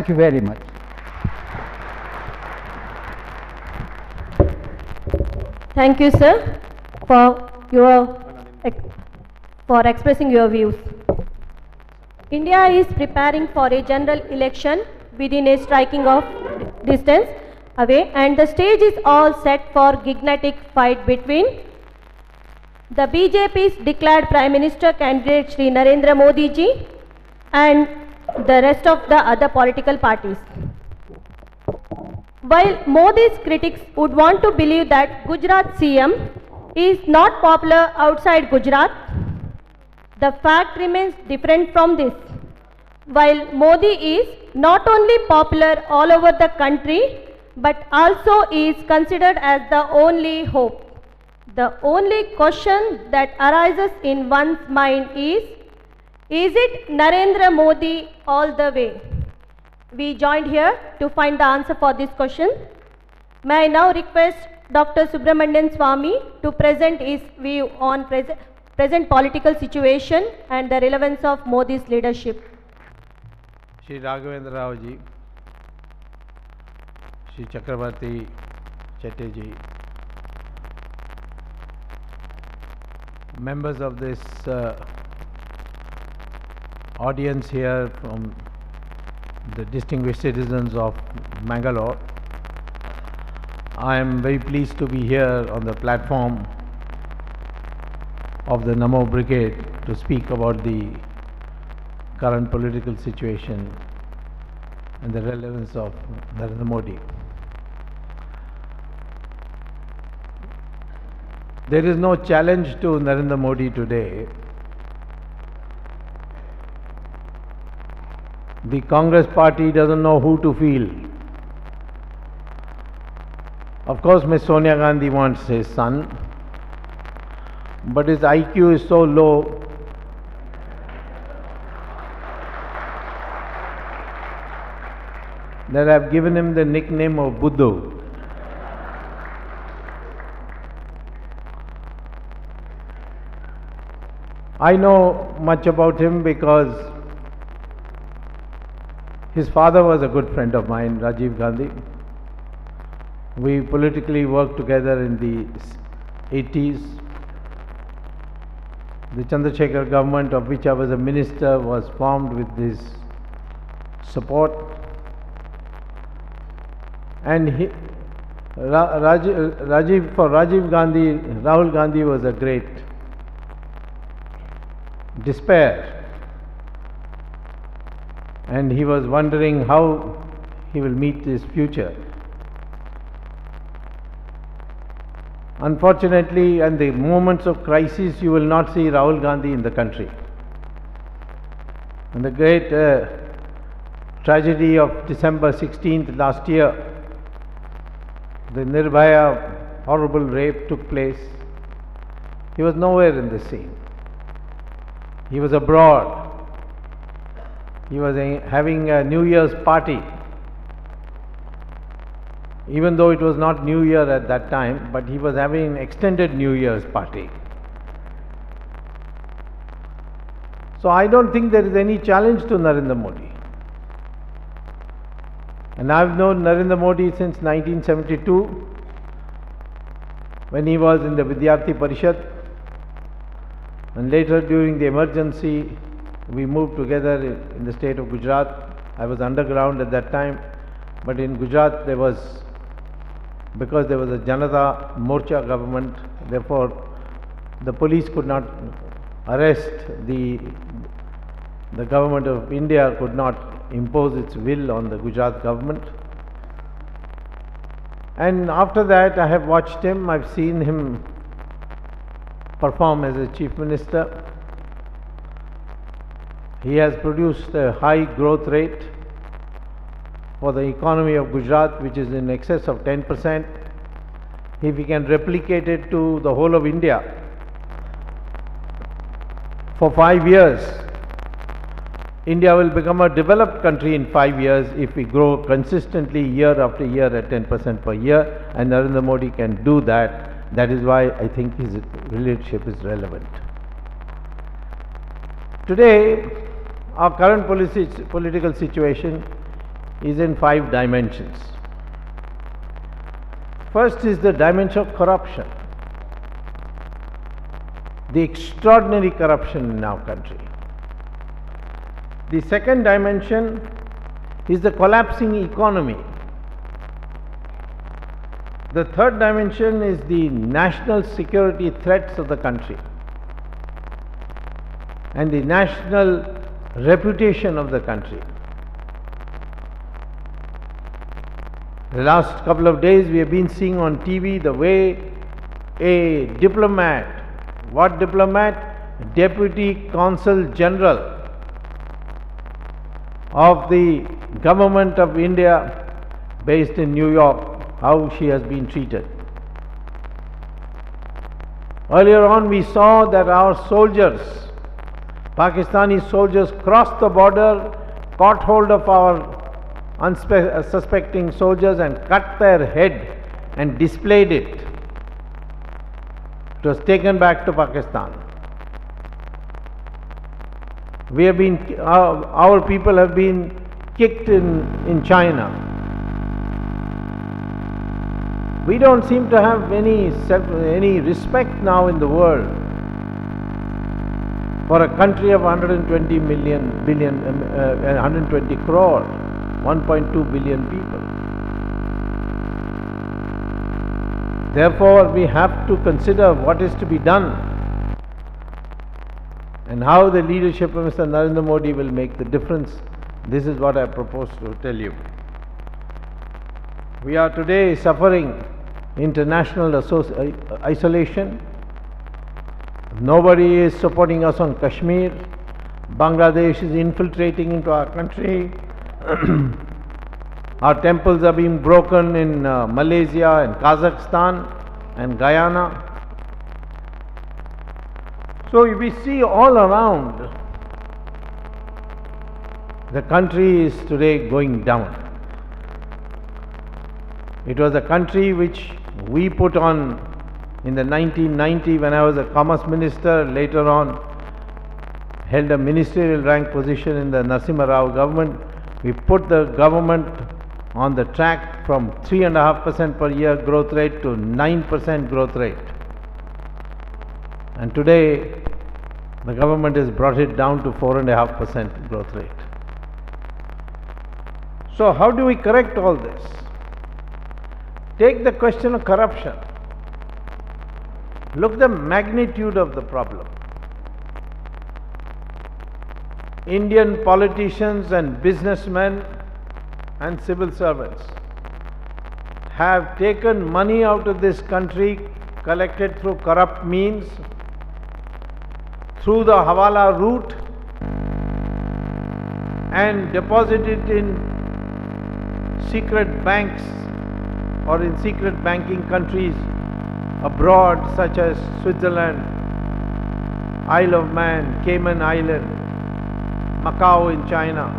Thank you very much. Thank you, sir, for expressing your views. India is preparing for a general election within a striking of distance away, and the stage is all set for gigantic fight between the BJP's declared Prime Minister candidate Shri Narendra Modi ji and the rest of the other political parties. While Modi's critics would want to believe that Gujarat CM is not popular outside Gujarat, the fact remains different from this. While Modi is not only popular all over the country, but also is considered as the only hope. The only question that arises in one's mind is it Narendra Modi all the way? We joined here to find the answer for this question. May I now request Dr. SubramanianSwamy to present his view on present political situation and the relevance of Modi's leadership. Shri Raghavendra Rao ji, Shri Chakravarti Chetty ji, members of this audience here from the distinguished citizens of Mangalore. I am very pleased to be here on the platform of the Namo Brigade to speak about the current political situation and the relevance of Narendra Modi. There is no challenge to Narendra Modi today. The Congress party doesn't know who to feel. Of course, Ms. Sonia Gandhi wants his son, but his IQ is so low that I've given him the nickname of Buddhu. I know much about him because his father was a good friend of mine, Rajiv Gandhi. We politically worked together in the 80s. The Chandrasekhar government, of which I was a minister, was formed with his support. And Rajiv Gandhi, Rahul Gandhi was a great despair. And he was wondering how he will meet his future. Unfortunately, in the moments of crisis, you will not see Rahul Gandhi in the country. And the great tragedy of December 16th last year, the Nirbhaya horrible rape took place. He was nowhere in the scene. He was abroad. He was having a New Year's party, even though it was not New Year at that time, but he was having an extended New Year's party. So I don't think there is any challenge to Narendra Modi. And I've known Narendra Modi since 1972, when he was in the Vidyarthi Parishad, and later during the emergency we moved together in the state of Gujarat. I was underground at that time, but in Gujarat because there was a Janata Morcha government, therefore the police could not arrest, the government of India could not impose its will on the Gujarat government. And after that I have watched him, I've seen him perform as a chief minister. He has produced a high growth rate for the economy of Gujarat, which is in excess of 10%. If he can replicate it to the whole of India for 5 years, India will become a developed country in 5 years if we grow consistently year after year at 10% per year, and Narendra Modi can do that. That is why I think his leadership is relevant. Today, our current political situation is in 5 dimensions. First is the dimension of corruption, the extraordinary corruption in our country. The second dimension is the collapsing economy. The third dimension is the national security threats of the country and the national reputation of the country. The last couple of days we have been seeing on TV the way a diplomat, what diplomat? Deputy Consul General of the Government of India based in New York, how she has been treated. Earlier on we saw that our soldiers, Pakistani soldiers, crossed the border, caught hold of our unsuspecting soldiers and cut their head and displayed it. It was taken back to Pakistan. We have been, our people have been kicked in China. We don't seem to have any respect now in the world for a country of 120 crore, 1.2 billion people. Therefore, we have to consider what is to be done and how the leadership of Mr. Narendra Modi will make the difference. This is what I propose to tell you. We are today suffering international isolation. Nobody is supporting us on Kashmir. Bangladesh is infiltrating into our country. Our temples are being broken in Malaysia and Kazakhstan and Guyana. So we see all around the country is today going down. It was a country which we put on in the 1990 when I was a commerce minister, later on held a ministerial rank position in the Narasimha Rao government. We put the government on the track from 3.5% per year growth rate to 9% growth rate. And today the government has brought it down to 4.5% growth rate. So how do we correct all this? Take the question of corruption. Look at the magnitude of the problem. Indian politicians and businessmen and civil servants have taken money out of this country collected through corrupt means, through the Hawala route, and deposited in secret banks or in secret banking countries abroad such as Switzerland, Isle of Man, Cayman Island, Macau in China.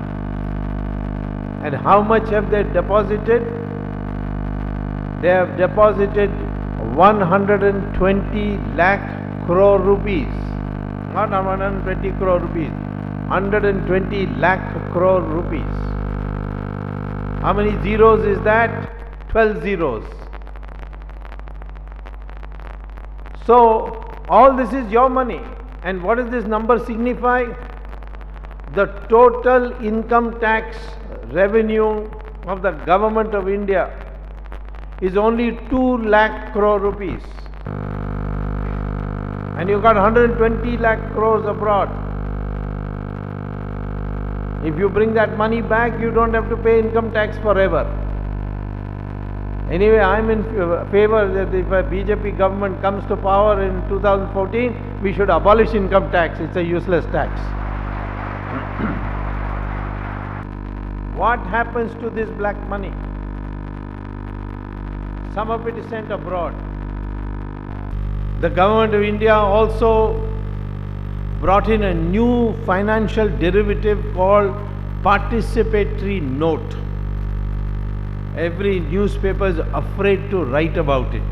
And how much have they deposited? They have deposited 120 lakh crore rupees. Not 120 crore rupees, 120 lakh crore rupees. How many zeros is that? 12 zeros. So, all this is your money. And what does this number signify? The total income tax revenue of the government of India is only 2 lakh crore rupees. And you got 120 lakh crores abroad. If you bring that money back, you don't have to pay income tax forever. Anyway, I am in favor that if a BJP government comes to power in 2014, we should abolish income tax. It's a useless tax. What happens to this black money? Some of it is sent abroad. The government of India also brought in a new financial derivative called participatory note. Every newspaper is afraid to write about it,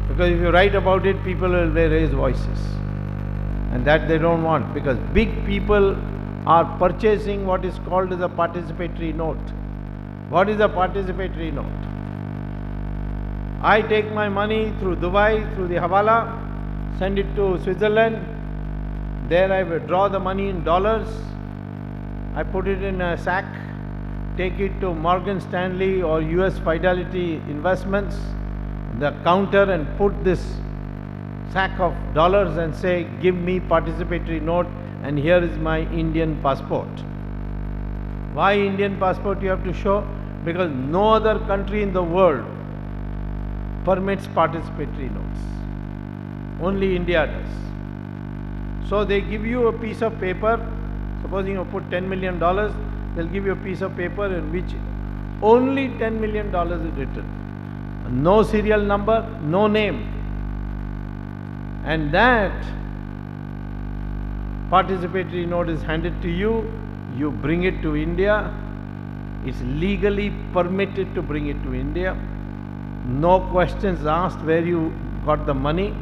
because if you write about it, people will raise voices, and that they don't want, because big people are purchasing what is called as a participatory note. What is a participatory note? I take my money through Dubai, through the Hawala, send it to Switzerland. There I withdraw the money in dollars. I put it in a sack, take it to Morgan Stanley or US Fidelity Investments, the counter, and put this sack of dollars and say, give me participatory note, and here is my Indian passport. Why Indian passport you have to show? Because no other country in the world permits participatory notes. Only India does. So they give you a piece of paper. Supposing you put $10 million, they'll give you a piece of paper in which only $10 million is written. No serial number, no name. And that participatory note is handed to you. You bring it to India. It's legally permitted to bring it to India. No questions asked where you got the money.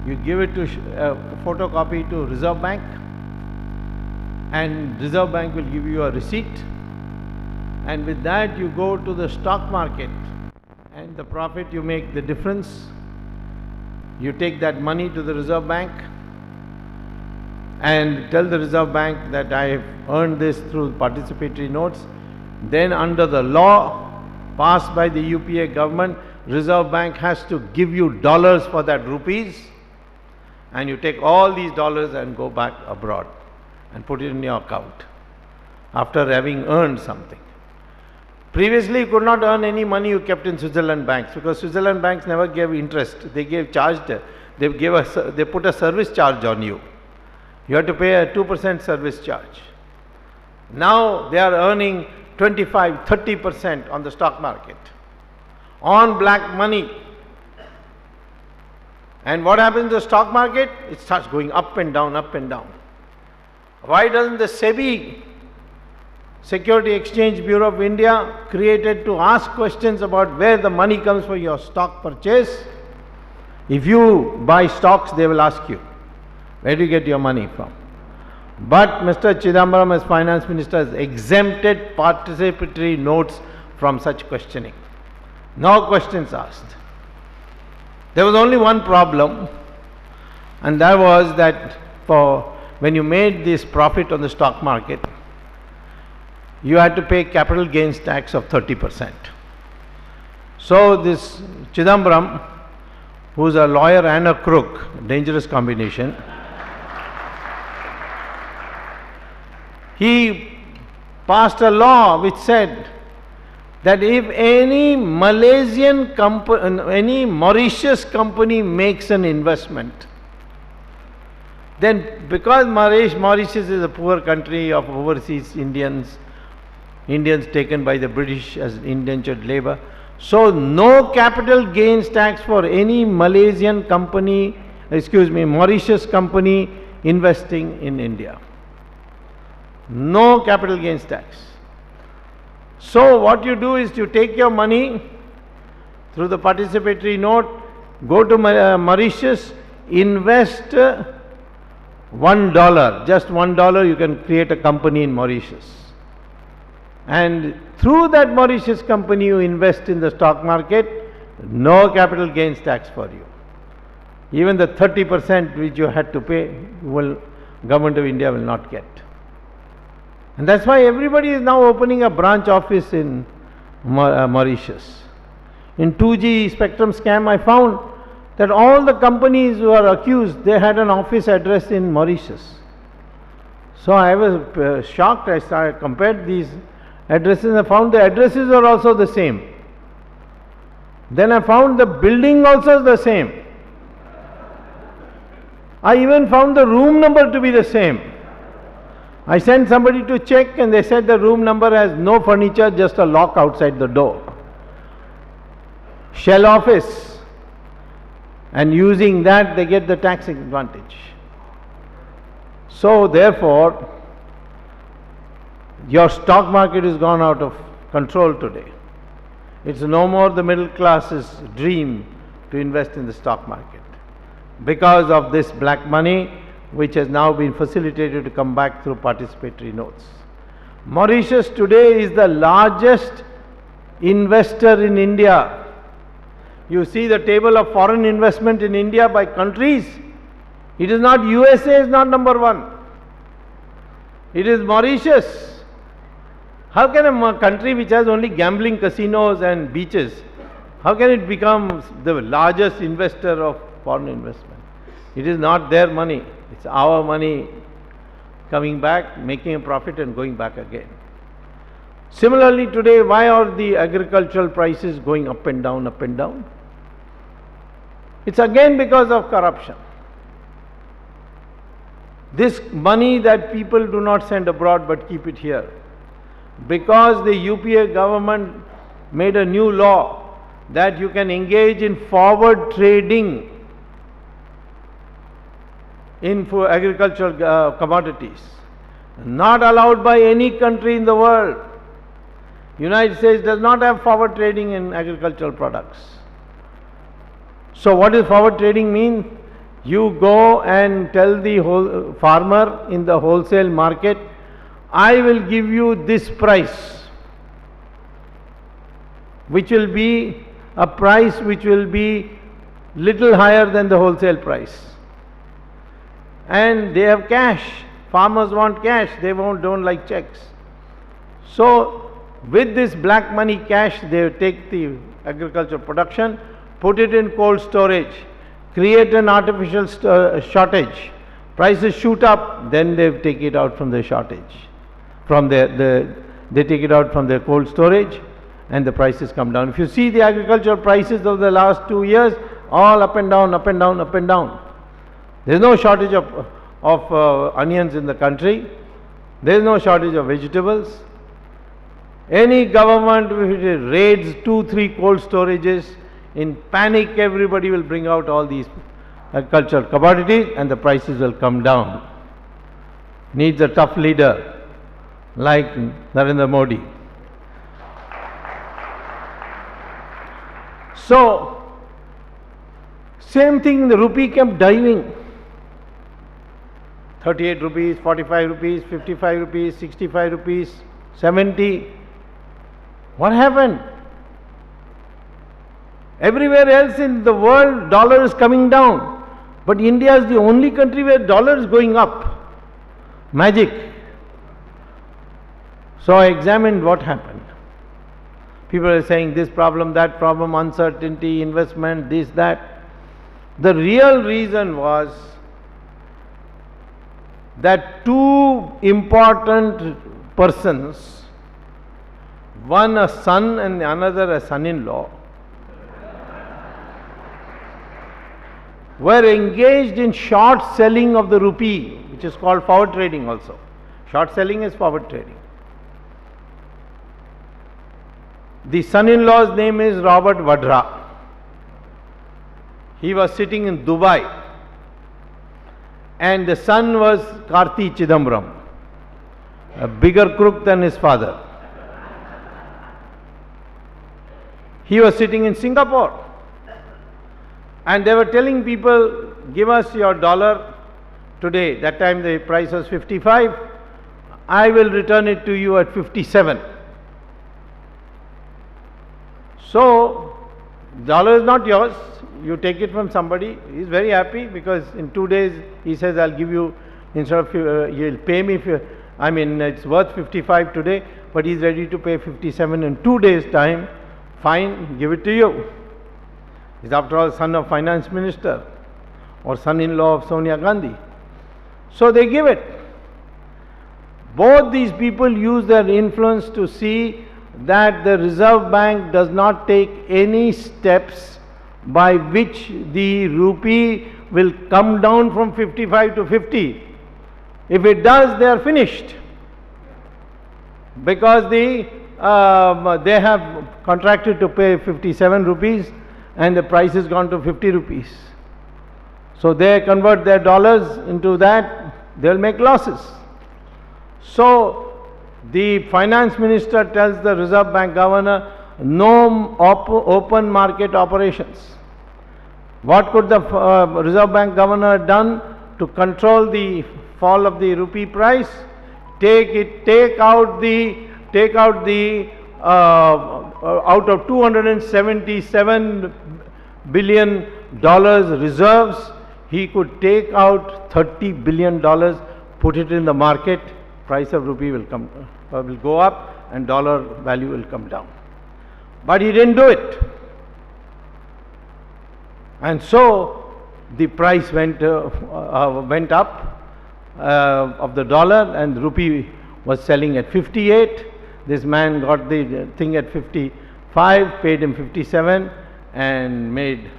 You give it to photocopy to Reserve Bank, and Reserve Bank will give you a receipt, and with that you go to the stock market, and the profit you make the difference. You take that money to the Reserve Bank and tell the Reserve Bank that I have earned this through participatory notes. Then under the law passed by the UPA government, Reserve Bank has to give you dollars for that rupees, and you take all these dollars and go back abroad and put it in your account after having earned something. Previously, you could not earn any money you kept in Switzerland banks, because Switzerland banks never gave interest. They put a service charge on you. You have to pay a 2% service charge. Now they are earning 25, 30% on the stock market on black money. And what happens in the stock market? It starts going up and down, up and down. Why doesn't the SEBI, Security Exchange Bureau of India, created to ask questions about where the money comes for your stock purchase? If you buy stocks, they will ask you, where do you get your money from? But Mr. Chidambaram as Finance Minister has exempted participatory notes from such questioning. No questions asked. There was only one problem, and that was that when you made this profit on the stock market, you had to pay capital gains tax of 30%. So this Chidambaram, who's a lawyer and a crook, dangerous combination, he passed a law which said that if any Malaysian company, any Mauritius company makes an investment, then because Mauritius is a poor country of overseas Indians taken by the British as indentured labor, so no capital gains tax for any Malaysian company, Mauritius company investing in India. No capital gains tax. So what you do is you take your money through the participatory note, go to Mauritius, invest $1, just $1, you can create a company in Mauritius. And through that Mauritius company you invest in the stock market, no capital gains tax for you. Even the 30% which you had to pay, Government of India will not get. And that's why everybody is now opening a branch office in Mauritius. In 2G spectrum scam, I found that all the companies who are accused, they had an office address in Mauritius. So I was shocked. I compared these addresses and I found the addresses are also the same. Then I found the building also is the same. I even found the room number to be the same. I sent somebody to check and they said the room number has no furniture, just a lock outside the door. Shell office. And using that they get the tax advantage. So therefore, your stock market has gone out of control today. It's no more the middle class's dream to invest in the stock market. Because of this black money, which has now been facilitated to come back through participatory notes. Mauritius today is the largest investor in India. You see the table of foreign investment in India by countries. It is not USA is not number one. It is Mauritius. How can a country which has only gambling casinos and beaches, how can it become the largest investor of foreign investment? It is not their money. It's our money coming back, making a profit and going back again. Similarly today, why are the agricultural prices going up and down, up and down? It's again because of corruption. This money that people do not send abroad but keep it here, because the UPA government made a new law that you can engage in forward trading for agricultural commodities. Not allowed by any country in the world. United States does not have forward trading in agricultural products. So what does forward trading mean? You go and tell the farmer in the wholesale market, I will give you this price, which will be a price which will be little higher than the wholesale price. And they have cash. Farmers want cash. They don't like checks. So with this black money cash, they take the agricultural production, put it in cold storage, create an artificial shortage. Prices shoot up, then they take it out from the shortage. They take it out from their cold storage and the prices come down. If you see the agricultural prices of the last 2 years, all up and down, up and down, up and down. There is no shortage of onions in the country. There is no shortage of vegetables. Any government which raids 2-3 cold storages, in panic everybody will bring out all these agricultural commodities and the prices will come down. Needs a tough leader like Narendra Modi. So, same thing, the rupee kept diving. 38 rupees, 45 rupees, 55 rupees, 65 rupees, 70. What happened? Everywhere else in the world, dollar is coming down. But India is the only country where dollar is going up. Magic. So I examined what happened. People are saying this problem, that problem, uncertainty, investment, this, that. The real reason was that two important persons, one a son and another a son-in-law, were engaged in short selling of the rupee, which is called forward trading also. Short selling is forward trading. The son-in-law's name is Robert Vadra. He was sitting in Dubai. And the son was Karti Chidambaram, a bigger crook than his father. He was sitting in Singapore. And they were telling people, give us your dollar today. That time the price was 55. I will return it to you at 57. So, dollar is not yours. You take it from somebody. He is very happy because in 2 days he says, I'll give you, instead of, you'll pay me, it's worth 55 today, but he's ready to pay 57 in 2 days' time. Fine, give it to you. He's after all son of finance minister or son-in-law of Sonia Gandhi. So they give it. Both these people use their influence to see that the Reserve Bank does not take any steps by which the rupee will come down from 55 to 50. If it does, they are finished. Because they have contracted to pay 57 rupees and the price has gone to 50 rupees. So they convert their dollars into that, they will make losses. So the finance minister tells the Reserve Bank governor, no open market operations. What could the Reserve Bank governor have done? to control the fall of the rupee price, take out out of $277 billion reserves, he could take out $30 billion, put it in the market, price of rupee will go up and dollar value will come down. But he didn't do it. And so the price went up of the dollar, and the rupee was selling at 58. This man got the thing at 55, paid him 57 and made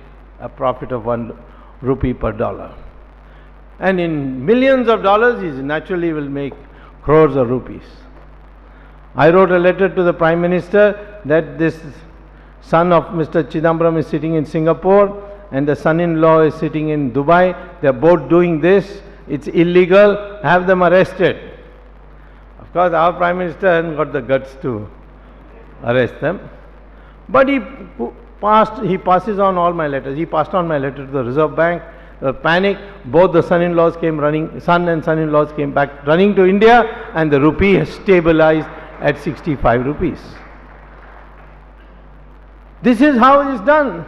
a profit of 1 rupee per dollar. And in millions of dollars, he naturally will make crores of rupees. I wrote a letter to the Prime Minister that this son of Mr. Chidambaram is sitting in Singapore and the son-in-law is sitting in Dubai. They are both doing this. It's illegal. Have them arrested. Of course, our Prime Minister hasn't got the guts to arrest them. But he passes on all my letters. He passed on my letter to the Reserve Bank. Panic. Both the son and son-in-laws came back running to India, and the rupee has stabilized at 65 rupees. This is how it is done.